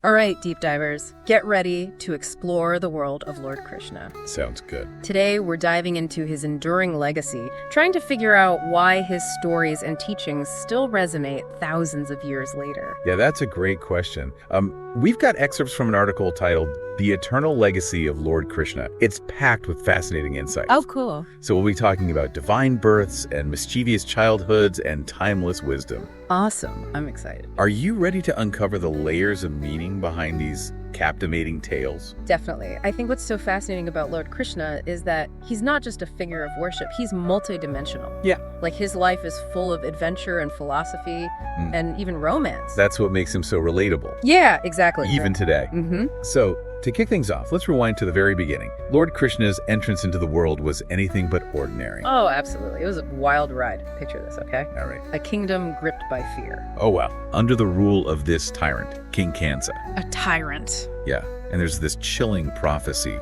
All right, deep divers, get ready to explore the world of Lord Krishna. Sounds good. Today, we're diving into his enduring legacy, trying to figure out why his stories and teachings still resonate thousands of years later. Yeah, that's a great question. We've got excerpts from an article titled The Eternal Legacy of Lord Krishna. It's packed with fascinating insights. Oh, cool. So we'll be talking about divine births and mischievous childhoods and timeless wisdom. Awesome. I'm excited. Are you ready to uncover the layers of meaning behind these captivating tales? Definitely. I think what's so fascinating about Lord Krishna is that he's not just a figure of worship, he's multidimensional. Yeah. Like his life is full of adventure and philosophy and even romance. That's what makes him so relatable. Yeah, exactly. Even today. So, to kick things off, let's rewind to the very beginning. Lord Krishna's entrance into the world was anything but ordinary. Oh, absolutely. It was a wild ride. Picture this, okay? All right. A kingdom gripped by fear. Oh, wow. Under the rule of this tyrant, King Kansa. A tyrant. Yeah. And there's this chilling prophecy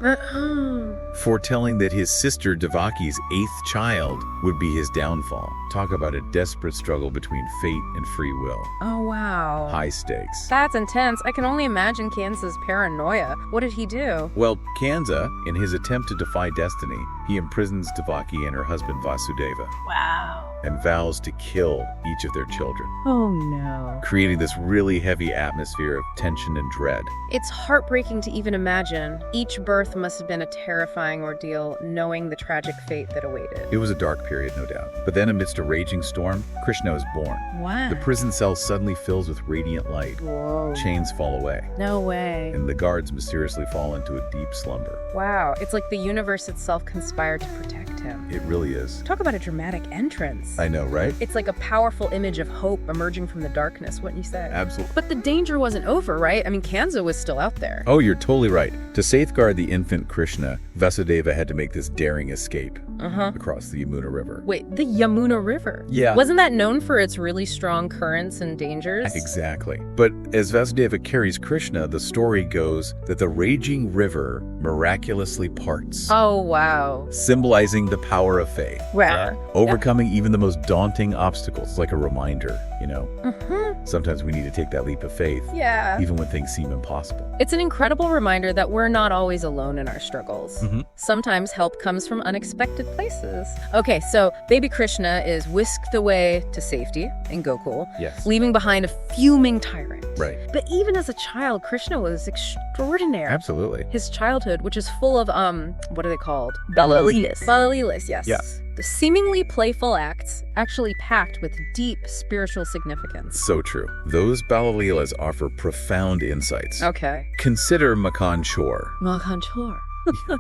foretelling that his sister Devaki's 8th child would be his downfall. Talk about a desperate struggle between fate and free will. Oh, wow. High stakes. That's intense. I can only imagine Kansa's paranoia. What did he do? Well, Kansa, in his attempt to defy destiny, he imprisons Devaki and her husband Vasudeva Wow. and vows to kill each of their children, Oh, no. creating this really heavy atmosphere of tension and dread. It's heartbreaking to even imagine. Each birth must have been a terrifying ordeal, knowing the tragic fate that awaited. It was a dark period, no doubt. But then amidst a raging storm, Krishna was born. Wow. The prison cell suddenly fills with radiant light. Whoa. Chains fall away, No way. and the guards mysteriously fall into a deep slumber. Wow. It's like the universe itself conspired to protect him. It really is. Talk about a dramatic entrance. I know, right? It's like a powerful image of hope emerging from the darkness, wouldn't you say? Absolutely. But the danger wasn't over, right? I mean, Kansa was still out there. Oh, you're totally right. To safeguard the infant Krishna, Vasudeva had to make this daring escape across the Yamuna River. Wait, the Yamuna River? Yeah. Wasn't that known for its really strong currents and dangers? Exactly. But as Vasudeva carries Krishna, the story goes that the raging river miraculously parts, Oh, wow. symbolizing the power of faith. Wow. Overcoming even the most daunting obstacles. It's like a reminder, you know? Sometimes we need to take that leap of faith, Yeah. even when things seem impossible. It's an incredible reminder that we're not always alone in our struggles. Sometimes help comes from unexpected places. Okay, so baby Krishna is whisked away to safety in Gokul, Yes. leaving behind a fuming tyrant. Right. But even as a child, Krishna was extraordinary. Absolutely. His childhood, which is full of, what are they called? Leelas. Leelas, yes. Yeah. The seemingly playful acts actually packed with deep spiritual significance. So true. Those Balalilas offer profound insights. Okay. Consider Makan Chor, Malkanchor.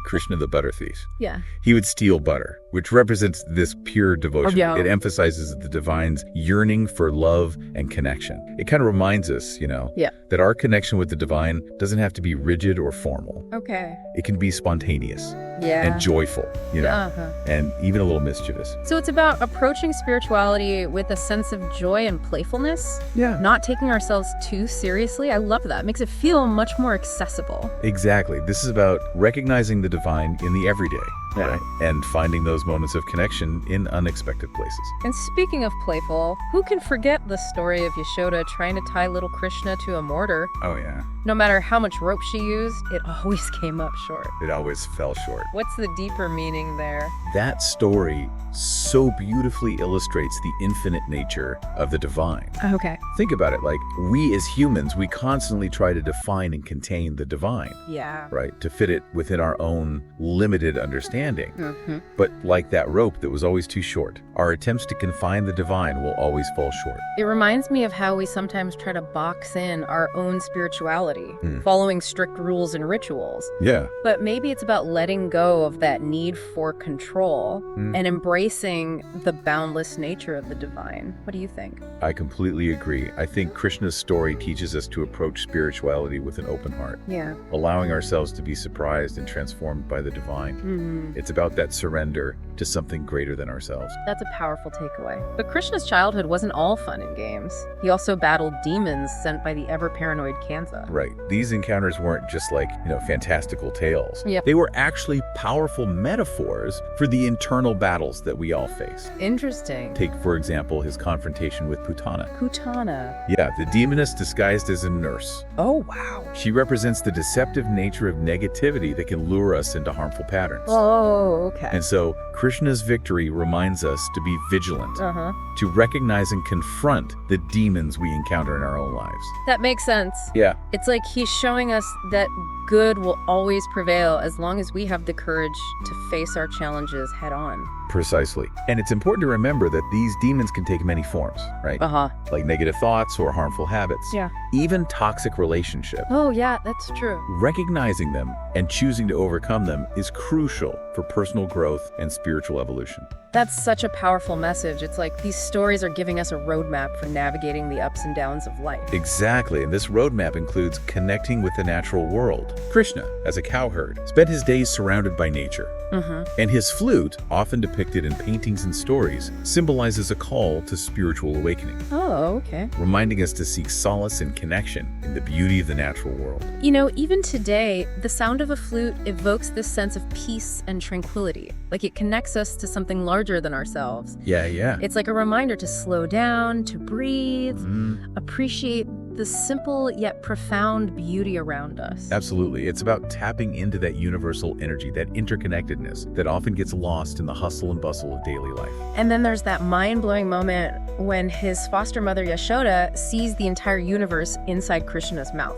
Krishna the butter thief. Yeah. He would steal butter, which represents this pure devotion. Yeah. It emphasizes the divine's yearning for love and connection. It kind of reminds us, Yeah. that our connection with the divine doesn't have to be rigid or formal. Okay. It can be spontaneous Yeah. and joyful, Uh-huh. and even a little mischievous. So it's about approaching spirituality with a sense of joy and playfulness, Yeah. not taking ourselves too seriously. I love that. It makes it feel much more accessible. Exactly. This is about recognizing the divine in the everyday, right? And finding those moments of connection in unexpected places. And speaking of playful, who can forget the story of Yashoda trying to tie little Krishna to a mortar? Oh yeah, No matter how much rope she used, it always came up short. it always fell short. What's the deeper meaning there? That story so beautifully illustrates the infinite nature of the divine. Okay. Think about it, like we as humans, we constantly try to define and contain the divine, Yeah. right? To fit it within our own limited understanding. Mm-hmm. But like that rope that was always too short, our attempts to confine the divine will always fall short. It reminds me of how we sometimes try to box in our own spirituality, following strict rules and rituals. Yeah. But maybe it's about letting go of that need for control and embracing the boundless nature of the divine. What do you think? I completely agree. I think Krishna's story teaches us to approach spirituality with an open heart, Yeah. allowing ourselves to be surprised and transformed by the divine. It's about that surrender to something greater than ourselves. That's a powerful takeaway. But Krishna's childhood wasn't all fun and games. He also battled demons sent by the ever-paranoid Kansa. Right. These encounters weren't just like, fantastical tales. Yeah. They were actually powerful metaphors for the internal battles that we all face. Interesting. Take, for example, his confrontation with Putana. Putana. Yeah, the demoness disguised as a nurse. Oh, wow. She represents the deceptive nature of negativity that can lure us into harmful patterns. Oh, okay. And so Krishna's victory reminds us to be vigilant, Uh-huh. to recognize and confront the demons we encounter in our own lives. That makes sense. Yeah. It's like he's showing us that good will always prevail as long as we have the courage to face our challenges head on. Precisely. And it's important to remember that these demons can take many forms, right? Uh-huh. Like negative thoughts or harmful habits. Yeah. Even toxic relationships. Oh, yeah, that's true. Recognizing them and choosing to overcome them is crucial for personal growth and spiritual evolution. That's such a powerful message. It's like these stories are giving us a roadmap for navigating the ups and downs of life. Exactly, and this roadmap includes connecting with the natural world. Krishna, as a cowherd, spent his days surrounded by nature. And his flute, often depicted in paintings and stories, symbolizes a call to spiritual awakening, Oh, okay. reminding us to seek solace and connection in the beauty of the natural world. Even today, the sound of a flute evokes this sense of peace and tranquility. Like it connects us to something larger than ourselves. Yeah. It's like a reminder to slow down, to breathe, appreciate the simple yet profound beauty around us. Absolutely. It's about tapping into that universal energy, that interconnectedness that often gets lost in the hustle and bustle of daily life. And then there's that mind-blowing moment when his foster mother Yashoda sees the entire universe inside Krishna's mouth.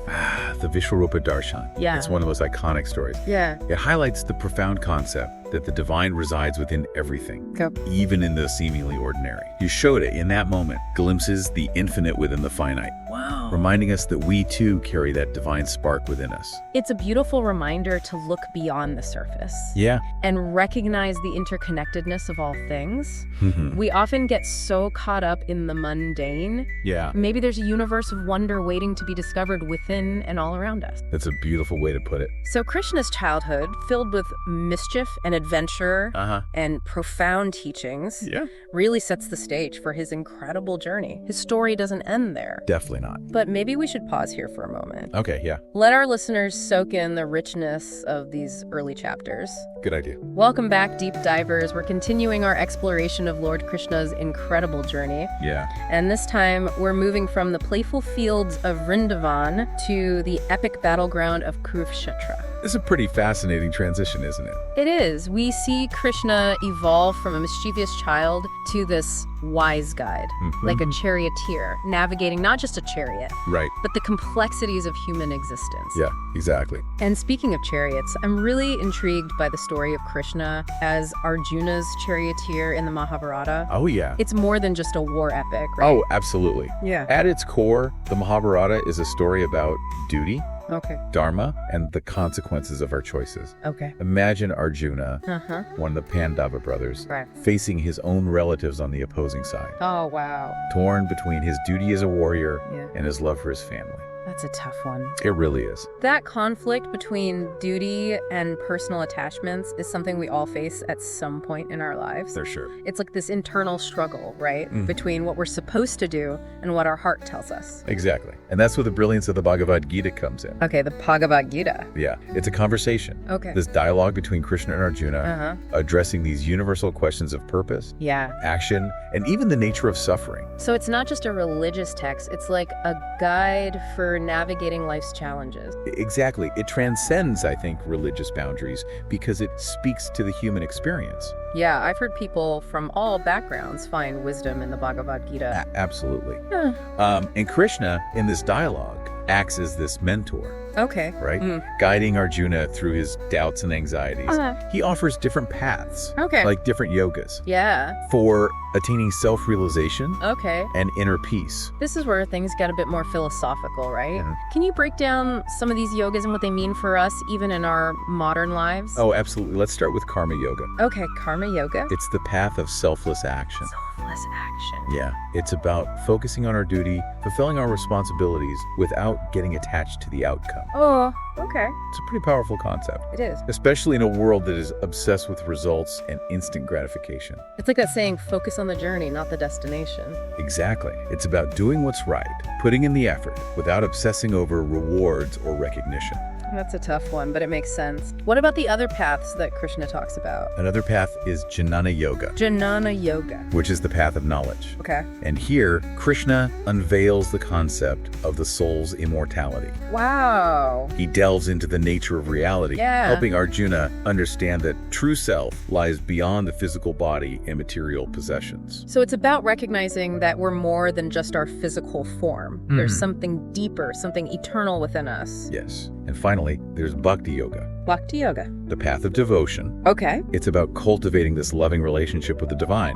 The Vishwarupa Darshan. Yeah. It's one of the most iconic stories. Yeah. It highlights the profound concept that the divine resides within everything, even in the seemingly ordinary. Yashoda, in that moment, glimpses the infinite within the finite. Wow. Reminding us that we too carry that divine spark within us. It's a beautiful reminder to look beyond the surface. Yeah. And recognize the interconnectedness of all things. We often get so caught up in the mundane. Yeah. Maybe there's a universe of wonder waiting to be discovered within and all around us. That's a beautiful way to put it. So Krishna's childhood, filled with mischief and adventure and profound teachings, really sets the stage for his incredible journey. His story doesn't end there. Definitely not. But maybe we should pause here for a moment. Okay, yeah. Let our listeners soak in the richness of these early chapters. Good idea. Welcome back, deep divers. We're continuing our exploration of Lord Krishna's incredible journey. Yeah. And this time, we're moving from the playful fields of Vrindavan to the epic battleground of Kurukshetra. It's a pretty fascinating transition, isn't it? It is. We see Krishna evolve from a mischievous child to this wise guide, like a charioteer, navigating not just a chariot, Right. but the complexities of human existence. Yeah, exactly. And speaking of chariots, I'm really intrigued by the story of Krishna as Arjuna's charioteer in the Mahabharata. Oh, yeah. It's more than just a war epic, right? Oh, absolutely. Yeah. At its core, the Mahabharata is a story about duty, Okay. dharma, and the consequences of our choices. Okay. Imagine Arjuna, Uh-huh. one of the Pandava brothers, Right. facing his own relatives on the opposing side, Oh, wow. torn between his duty as a warrior Yeah. and his love for his family. That's a tough one. It really is. That conflict between duty and personal attachments is something we all face at some point in our lives. For sure. It's like this internal struggle, right? Between what we're supposed to do and what our heart tells us. Exactly. And that's where the brilliance of the Bhagavad Gita comes in. Okay, the Bhagwat Gita. Yeah, it's a conversation. Okay. This dialogue between Krishna and Arjuna, Uh-huh. addressing these universal questions of purpose, Yeah. action, and even the nature of suffering. So it's not just a religious text, it's like a guide for navigating life's challenges. Exactly. It transcends, I think, religious boundaries because it speaks to the human experience. Yeah, I've heard people from all backgrounds find wisdom in the Bhagavad Gita. Absolutely. Yeah. And Krishna, in this dialogue, acts as this mentor, Okay. right? Guiding Arjuna through his doubts and anxieties. Uh-huh. He offers different paths, Okay. like different yogas. Yeah. For attaining self-realization Okay. and inner peace. This is where things get a bit more philosophical, right? Mhm. Can you break down some of these yogas and what they mean for us, even in our modern lives? Oh, absolutely. Let's start with karma yoga. Okay, karma yoga. It's the path of selfless action. Selfless action. Yeah, it's about focusing on our duty, fulfilling our responsibilities without getting attached to the outcome. Oh, okay. It's a pretty powerful concept, It is. especially in a world that is obsessed with results and instant gratification. It's like that saying, focus on the journey, not the destination. Exactly. It's about doing what's right, putting in the effort without obsessing over rewards or recognition. That's a tough one, but it makes sense. What about the other paths that Krishna talks about? Another path is Jnana Yoga, Jnana yoga. which is the path of knowledge. Okay. And here, Krishna unveils the concept of the soul's immortality. Wow. He delves into the nature of reality, Yeah. helping Arjuna understand that true self lies beyond the physical body and material possessions. So it's about recognizing that we're more than just our physical form. There's something deeper, something eternal within us. Yes. And finally, there's Bhakti Yoga, Bhakti yoga. the path of devotion. Okay. It's about cultivating this loving relationship with the divine,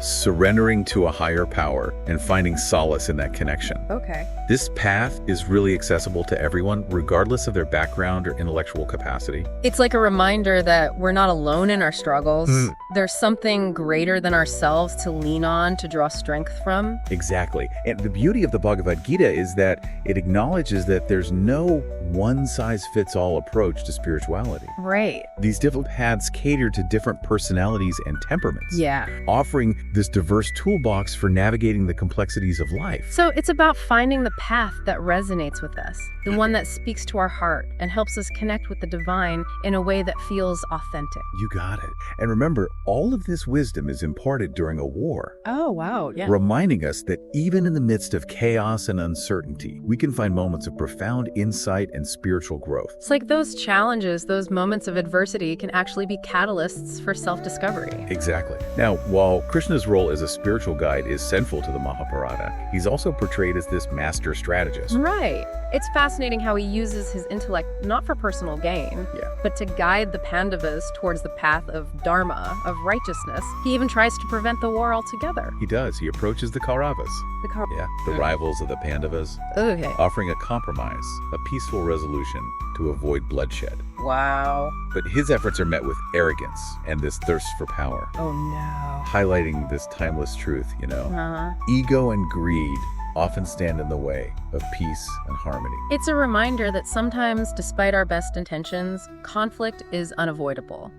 surrendering to a higher power and finding solace in that connection. Okay. This path is really accessible to everyone, regardless of their background or intellectual capacity. It's like a reminder that we're not alone in our struggles. There's something greater than ourselves to lean on, to draw strength from. Exactly. And the beauty of the Bhagavad Gita is that it acknowledges that there's no one-size-fits-all approach to spirituality. Right. These different paths cater to different personalities and temperaments, Yeah. offering this diverse toolbox for navigating the complexities of life. So it's about finding the path that resonates with us, the one that speaks to our heart and helps us connect with the divine in a way that feels authentic. You got it. And remember, all of this wisdom is imparted during a war, Oh, wow. Yeah. reminding us that even in the midst of chaos and uncertainty, we can find moments of profound insight and spiritual growth. It's like those challenges, those moments of adversity can actually be catalysts for self-discovery. Exactly. Now, while Krishna's role as a spiritual guide is central to the Mahabharata, he's also portrayed as this master strategist. Right. It's fascinating how he uses his intellect not for personal gain, Yeah. but to guide the Pandavas towards the path of dharma, of righteousness. He even tries to prevent the war altogether. He does. He approaches the Kauravas, the rivals of the Pandavas, Okay. offering a compromise, a peaceful resolution to avoid bloodshed. Wow. But his efforts are met with arrogance and this thirst for power, Oh no. highlighting this timeless truth, Ego and greed often stand in the way of peace and harmony. It's a reminder that sometimes, despite our best intentions, conflict is unavoidable.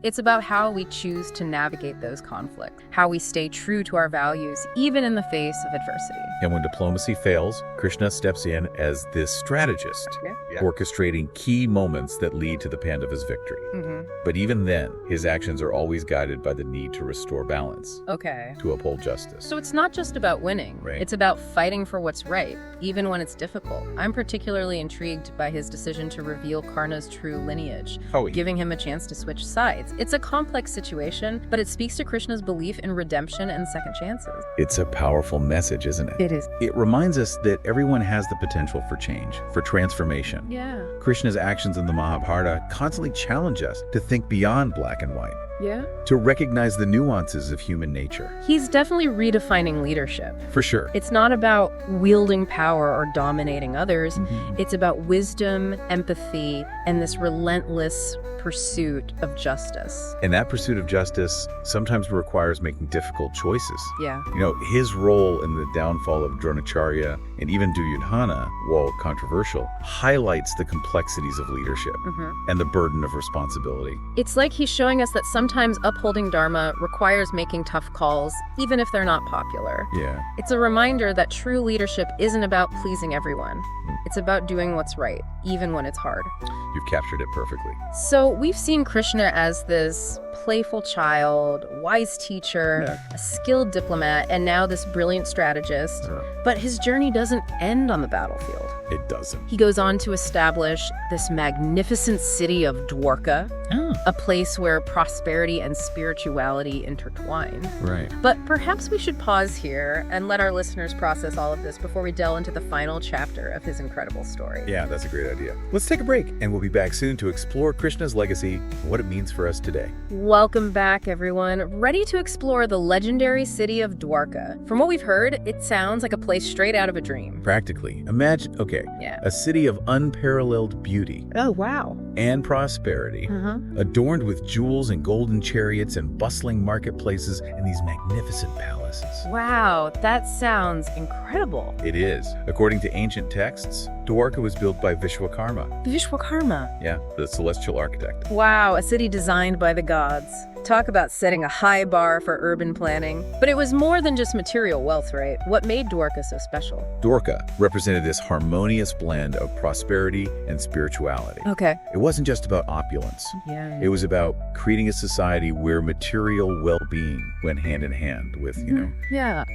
It's about how we choose to navigate those conflicts, how we stay true to our values, even in the face of adversity. And when diplomacy fails, Krishna steps in as this strategist, orchestrating key moments that lead to the Pandavas' victory. But even then, his actions are always guided by the need to restore balance, Okay. to uphold justice. So it's not just about winning. Right. It's about fighting for what's right, even when it's difficult. I'm particularly intrigued by his decision to reveal Karna's true lineage, giving him a chance to switch sides. It's a complex situation, but it speaks to Krishna's belief in redemption and second chances. It's a powerful message, isn't it? It is. It reminds us that everyone has the potential for change, for transformation. Yeah. Krishna's actions in the Mahabharata constantly challenge us to think beyond black and white, Yeah. to recognize the nuances of human nature. He's definitely redefining leadership. For sure. It's not about wielding power or dominating others. It's about wisdom, empathy, and this relentless pursuit of justice. And that pursuit of justice sometimes requires making difficult choices. Yeah. His role in the downfall of Dronacharya and even Duryodhana, while controversial, highlights the complexities of leadership and the burden of responsibility. It's like he's showing us that sometimes upholding dharma requires making tough calls, even if they're not popular. Yeah. It's a reminder that true leadership isn't about pleasing everyone. It's about doing what's right, even when it's hard. You've captured it perfectly. So we've seen Krishna as this playful child, wise teacher, a skilled diplomat, and now this brilliant strategist. But his journey doesn't end on the battlefield. it doesn't. He goes on to establish this magnificent city of Dwarka, a place where prosperity and spirituality intertwine. Right. But perhaps we should pause here and let our listeners process all of this before we delve into the final chapter of his incredible story. Yeah, that's a great idea. Let's take a break, and we'll be back soon to explore Krishna's legacy and what it means for us today. Welcome back, everyone. Ready to explore the legendary city of Dwarka. From what we've heard, it sounds like a place straight out of a dream. Practically. Imagine, a city of unparalleled beauty. Oh, wow. And prosperity, adorned with jewels and golden chariots and bustling marketplaces and these magnificent palaces. Wow, that sounds incredible. It is. According to ancient texts, Dwarka was built by Vishwakarma. Vishwakarma? Yeah, the celestial architect. Wow, a city designed by the gods. Talk about setting a high bar for urban planning. But it was more than just material wealth, right? What made Dwarka so special? Dwarka represented this harmonious blend of prosperity and spirituality. Okay. It wasn't just about opulence. Yeah. It was about creating a society where material well-being went hand in hand with,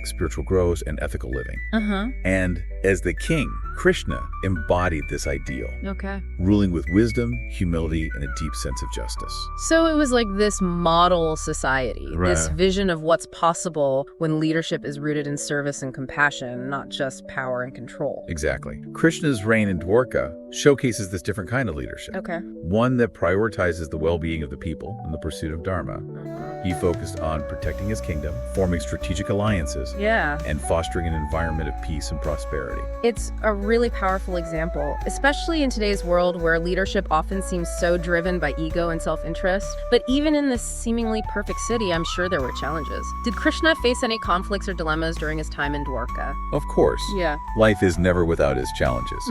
spiritual growth and ethical living. And as the king, Krishna embodied this ideal. Okay. Ruling with wisdom, humility, and a deep sense of justice. So it was like this model society, this Right. vision of what's possible when leadership is rooted in service and compassion, not just power and control. Exactly. Krishna's reign in Dwarka showcases this different kind of leadership. Okay. One that prioritizes the well-being of the people in the pursuit of dharma. He focused on protecting his kingdom, forming strategic alliances, Yeah. and fostering an environment of peace and prosperity. It's a really powerful example, especially in today's world where leadership often seems so driven by ego and self-interest. But even in this seemingly perfect city, I'm sure there were challenges. Did Krishna face any conflicts or dilemmas during his time in Dwarka? Of course, Yeah. life is never without its challenges,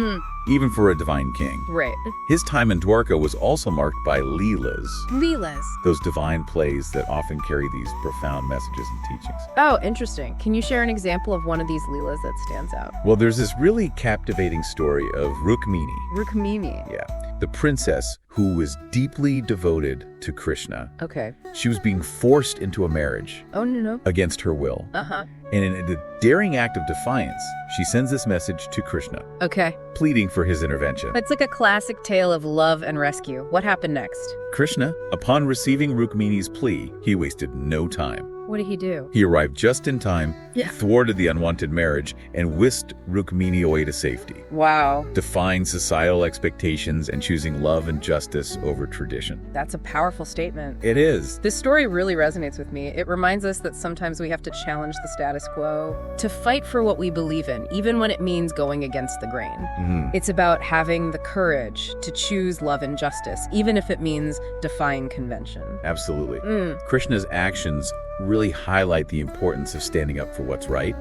even for a divine king. Right. His time in Dwarka was also marked by leelas, Leelas. those divine plays that often carry these profound messages and teachings. Oh, interesting. Can you share an example of one of these leelas that stands out? Well, there's this really captivating story of Rukmini. Rukmini. Yeah, the princess who was deeply devoted to Krishna. Okay. She was being forced into a marriage Oh, no. against her will. Uh-huh. And in a daring act of defiance, she sends this message to Krishna, Okay. pleading for his intervention. It's like a classic tale of love and rescue. What happened next? Krishna, upon receiving Rukmini's plea, he wasted no time. What did he do? He arrived just in time, Yeah. thwarted the unwanted marriage, and whisked Rukmini away to safety, Wow. defying societal expectations and choosing love and justice over tradition. That's a powerful statement. It is. This story really resonates with me. It reminds us that sometimes we have to challenge the status quo, to fight for what we believe in, even when it means going against the grain. It's about having the courage to choose love and justice, even if it means defying convention. Absolutely. Krishna's actions really highlight the importance of standing up for what's right,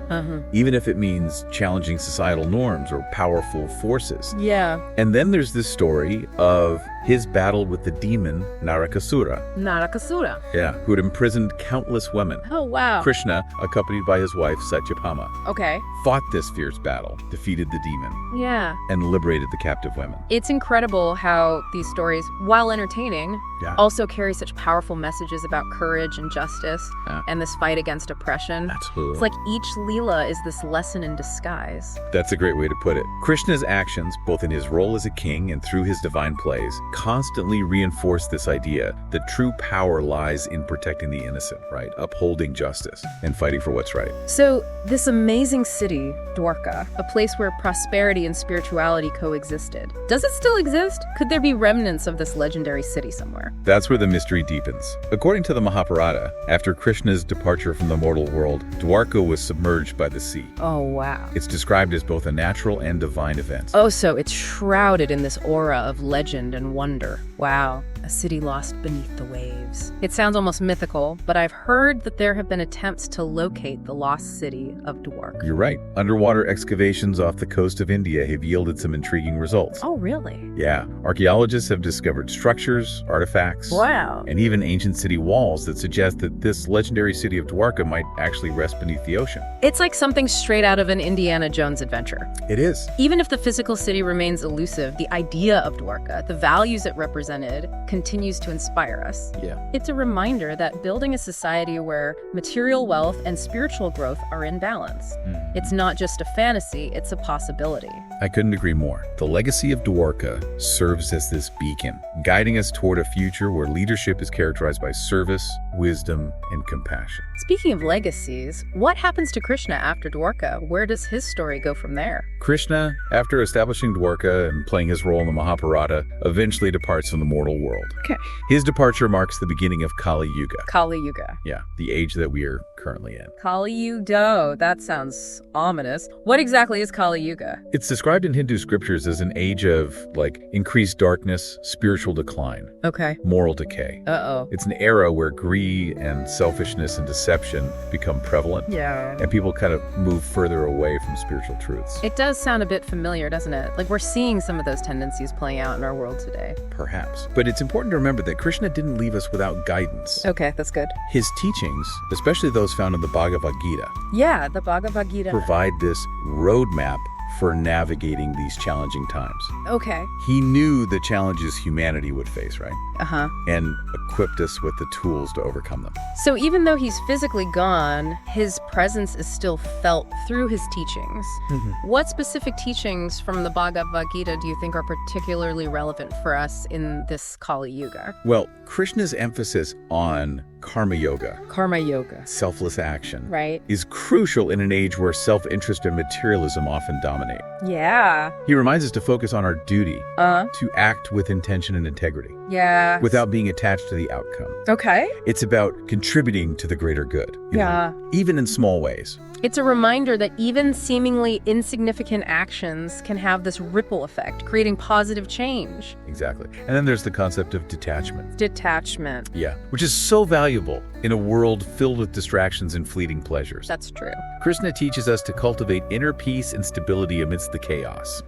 even if it means challenging societal norms or powerful forces. Yeah. And then there's this story of his battle with the demon Narakasura, Narakasura. who had imprisoned countless women. Oh, wow. Krishna, accompanied by his wife Satyabhama, Okay. fought this fierce battle, defeated the demon, Yeah. and liberated the captive women. It's incredible how these stories, while entertaining, Yeah. also carry such powerful messages about courage and justice Yeah. and this fight against oppression. Absolutely. It's like each leela is this lesson in disguise. That's a great way to put it. Krishna's actions, both in his role as a king and through his divine plays, constantly reinforce this idea that true power lies in protecting the innocent, right? Upholding justice and fighting for what's right. So, this amazing city, Dwarka, a place where prosperity and spirituality coexisted, does it still exist? Could there be remnants of this legendary city somewhere? That's where the mystery deepens. According to the Mahabharata, after Krishna's departure from the mortal world, Dwarka was submerged by the sea. Oh, wow. It's described as both a natural and divine event. Oh, so it's shrouded in this aura of legend and wonder. Wow, a city lost beneath the waves. It sounds almost mythical, but I've heard that there have been attempts to locate the lost city of Dwarka. You're right. Underwater excavations off the coast of India have yielded some intriguing results. Oh, really? Yeah. Archaeologists have discovered structures, artifacts, Wow. and even ancient city walls that suggest that this legendary city of Dwarka might actually rest beneath the ocean. It's like something straight out of an Indiana Jones adventure. It is. Even if the physical city remains elusive, the idea of Dwarka, the values it represented, continues to inspire us. Yeah. It's a reminder that building a society where material wealth and spiritual growth are in balance. It's not just a fantasy, it's a possibility. I couldn't agree more. The legacy of Dwarka serves as this beacon, guiding us toward a future where leadership is characterized by service, wisdom, and compassion. Speaking of legacies, what happens to Krishna after Dwarka? Where does his story go from there? Krishna, after establishing Dwarka and playing his role in the Mahabharata, eventually departs from the mortal world. Okay. His departure marks the beginning of Kali Yuga. Kali Yuga. Yeah, the age that we are currently in. Kali Yuga. That sounds ominous. What exactly is Kali Yuga? It's described in Hindu scriptures as an age of, increased darkness, spiritual decline, Okay. moral decay. Uh-oh. It's an era where greed and selfishness and deception become prevalent. Yeah. And people kind of move further away from spiritual truths. It does sound a bit familiar, doesn't it? Like we're seeing some of those tendencies playing out in our world today. Perhaps. But it's important to remember that Krishna didn't leave us without guidance. Okay, that's good. His teachings, especially those found in the Bhagavad Gita, Yeah, the Bhagwat Gita. provide this roadmap for navigating these challenging times. Okay. He knew the challenges humanity would face, right? Uh-huh. And equipped us with the tools to overcome them. So even though he's physically gone, his presence is still felt through his teachings. What specific teachings from the Bhagavad Gita do you think are particularly relevant for us in this Kali Yuga? Well, Krishna's emphasis on karma yoga, Karma Yoga. selfless action, Right? is crucial in an age where self-interest and materialism often dominate. Yeah. He reminds us to focus on our duty, Uh, to act with intention and integrity, yeah. without being attached to the outcome. Okay. It's about contributing to the greater good, even in small ways. It's a reminder that even seemingly insignificant actions can have this ripple effect, creating positive change. Exactly. And then there's the concept of detachment. Detachment. Yeah, which is so valuable in a world filled with distractions and fleeting pleasures. That's true. Krishna teaches us to cultivate inner peace and stability amidst the chaos,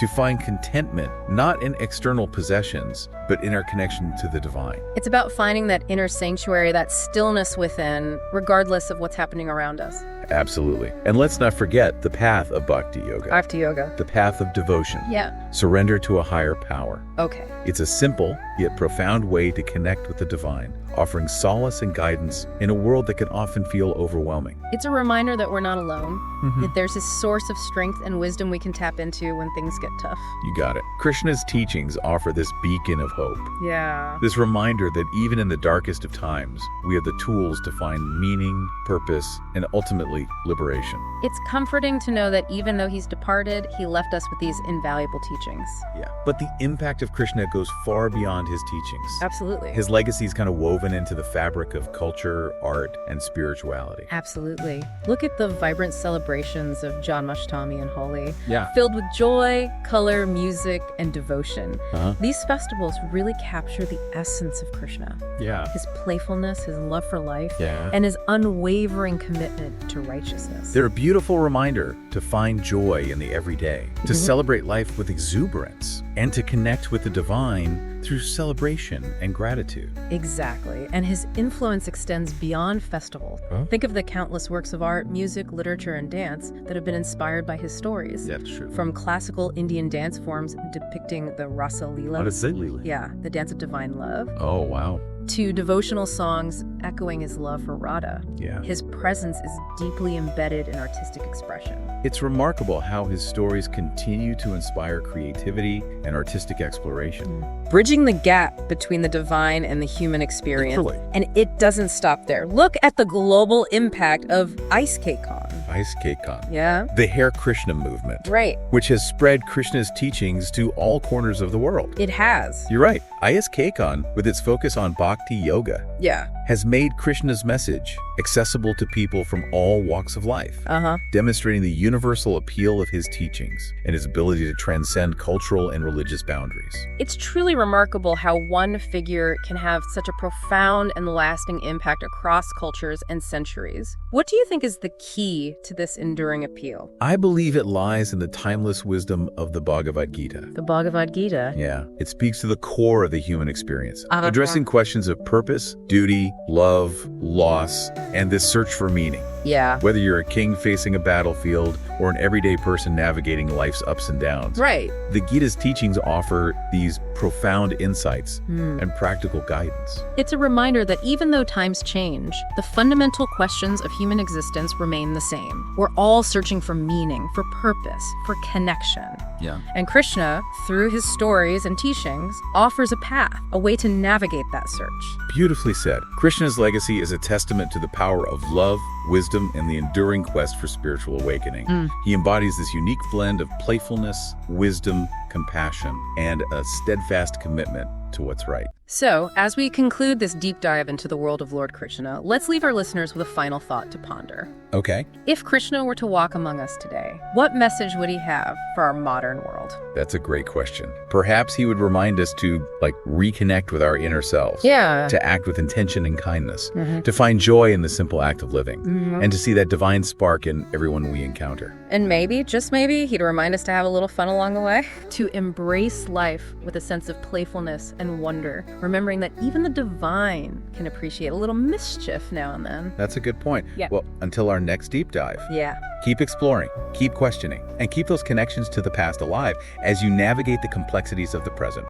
to find contentment not in external possessions, but in our connection to the divine. It's about finding that inner sanctuary, that stillness within, regardless of what's happening around us. Absolutely. And let's not forget the path of Bhakti Yoga, Bhakti Yoga. the path of devotion, Yeah. surrender to a higher power. Okay. It's a simple yet profound way to connect with the divine, offering solace and guidance in a world that can often feel overwhelming. It's a reminder that we're not alone, that there's this source of strength and wisdom we can tap into when things get tough. You got it. Krishna's teachings offer this beacon of hope, Yeah. this reminder that even in the darkest of times, we have the tools to find meaning, purpose, and ultimately liberation. It's comforting to know that even though he's departed, he left us with these invaluable teachings. Yeah. But the impact of Krishna goes far beyond his teachings. Absolutely. His legacy is kind of woven into the fabric of culture, art, and spirituality. Absolutely. Look at the vibrant celebrations of Janmashtami and Holi, Yeah. filled with joy, color, music, and devotion. Uh-huh. These festivals really capture the essence of Krishna, Yeah. his playfulness, his love for life, Yeah. and his unwavering commitment to righteousness. They're a beautiful reminder to find joy in the everyday, to celebrate life with exuberance, and to connect with the divine through celebration and gratitude. Exactly. And his influence extends beyond festival. Huh? Think of the countless works of art, music, literature, and dance that have been inspired by his stories. That's true. From classical Indian dance forms depicting the rasa leelas, yeah, the dance of divine love, Oh, wow. to devotional songs echoing his love for Radha. Yeah. His presence is deeply embedded in artistic expression. It's remarkable how his stories continue to inspire creativity and artistic exploration. Bridging the gap between the divine and the human experience. Literally. And it doesn't stop there. Look at the global impact of Ice Cake Con. Ice Cake Con. Yeah? The Hare Krishna movement, Right. which has spread Krishna's teachings to all corners of the world. It has. You're right. ISKCon, with its focus on Bhakti Yoga, Yeah. has made Krishna's message accessible to people from all walks of life, Uh-huh. demonstrating the universal appeal of his teachings and his ability to transcend cultural and religious boundaries. It's truly remarkable how one figure can have such a profound and lasting impact across cultures and centuries. What do you think is the key to this enduring appeal? I believe it lies in the timeless wisdom of the Bhagavad Gita. The Bhagavad Gita. Yeah, it speaks to the core of the human experience, Uh-huh. addressing questions of purpose, duty, love, loss, and this search for meaning. Yeah. Whether you're a king facing a battlefield or an everyday person navigating life's ups and downs. Right. The Gita's teachings offer these profound insights and practical guidance. It's a reminder that even though times change, the fundamental questions of human existence remain the same. We're all searching for meaning, for purpose, for connection. Yeah. And Krishna, through his stories and teachings, offers a path, a way to navigate that search. Beautifully said. Krishna's legacy is a testament to the power of love, wisdom, and the enduring quest for spiritual awakening. He embodies this unique blend of playfulness, wisdom, compassion, and a steadfast commitment to what's right. So, as we conclude this deep dive into the world of Lord Krishna, let's leave our listeners with a final thought to ponder. Okay. If Krishna were to walk among us today, what message would he have for our modern world? That's a great question. Perhaps he would remind us to, reconnect with our inner selves. Yeah. To act with intention and kindness. To find joy in the simple act of living. And to see that divine spark in everyone we encounter. And maybe, just maybe, he'd remind us to have a little fun along the way. To embrace life with a sense of playfulness and wonder, remembering that even the divine can appreciate a little mischief now and then. That's a good point. Yeah. Well, until our next deep dive. Yeah. Keep exploring, keep questioning, and keep those connections to the past alive as you navigate the complexities of the present.